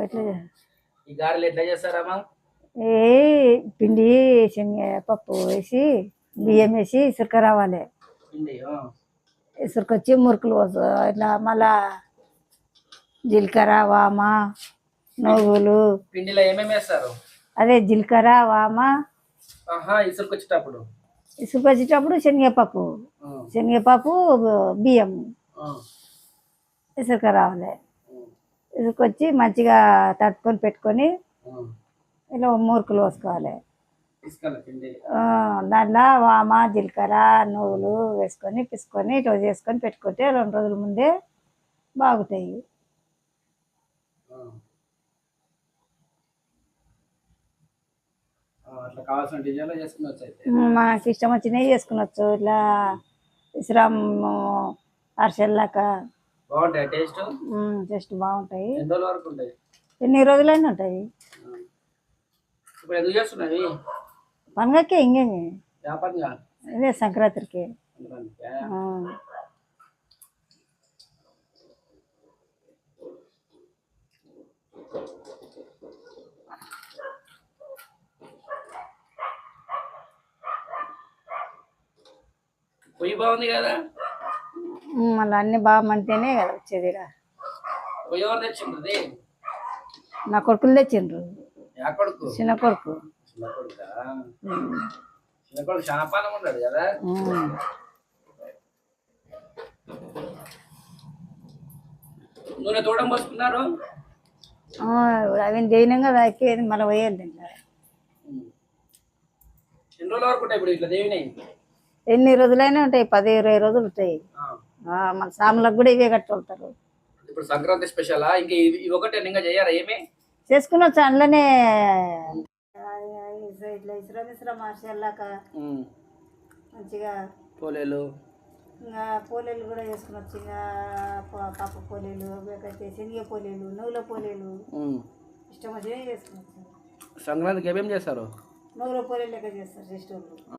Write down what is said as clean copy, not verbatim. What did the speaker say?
ఎట్లా ఈ గారెలు ఎట్లా చేస్తారమ్మా? ఏ పిండి శనగపప్పు వేసి బియ్యం వేసి ఇసుక రావాలి. పిండి ఇసుకొచ్చి మురుకులు ఇట్లా మళ్ళా జీలకర్ర వామ నువ్వులు. పిండిలో ఏమేమి వేస్తారు? అదే జీలకర్ర వామ. ఇసుకొచ్చేటప్పుడు శనగపప్పు బియ్యం ఇసుక రావాలి. ఇసుకొచ్చి మంచిగా తట్టుకొని పెట్టుకొని ఇలా మురుకులు పోసుకోవాలి. దాంట్లో వామ జీలకర్ర నువ్వులు వేసుకొని పిసుకొని ఇట్లా చేసుకొని పెట్టుకుంటే 2 రోజుల ముందే బాగుతాయి. మనకి ఇష్టం వచ్చినవి చేసుకునొచ్చు. ఇట్లా విశ్రామ్ అరిసెల్లాక బాగుంటాయి. టేస్ట్ బాగుంటాయి. ఉంటాయి? ఎన్ని రోజులైనా ఉంటాయి. పండుగకే ఇంకేమి ఇదే సంక్రాంతికి. పొయ్యి బాగుంది కదా. మళ్ళీ అన్ని బాగా మంటేనే కదా వచ్చేది. పొయ్యి ఎవరు తెచ్చిండ్రు? నా కొడుకులు తెచ్చిండ్రు. చిన్న కొడుకు. చిన్న కొడుకు చాలా పానం ఉన్నాడు కదా. నూనె తోడం పోసుకున్నారు. అవి చేయడం కదా ఎక్కేది మళ్ళీ పోయేది. ఎన్ని రోజుల వరకు ఉంటాయి ఇప్పుడు ఇట్లా దేవినాయి? ఎన్ని రోజులైనా ఉంటాయి. 10-20 రోజులు ఉంటాయి. మన సాములకు కూడా ఇవే కట్టుకుంటారు. ఇప్పుడు సంక్రాంతి స్పెషల్ ఇంకా ఇవి ఒకటే ఇంకా చేయరా? ఏమి చేసుకునొచ్చు అందులోనే. ఇట్లా ఇసురం మార్చేలాక మంచిగా పోలేలు, ఇంకా పోలేలు కూడా చేసుకునొచ్చు. ఇంకా పప్పు పోలేలు, శనగ పోలేలు, నువ్వుల పోలేలు ఇష్టం వచ్చినవి చేసుకునొచ్చు. సంక్రాంతికి ఏమేమి చేస్తారు? నువ్వుల పోలేలు లెక్క చేస్తారు.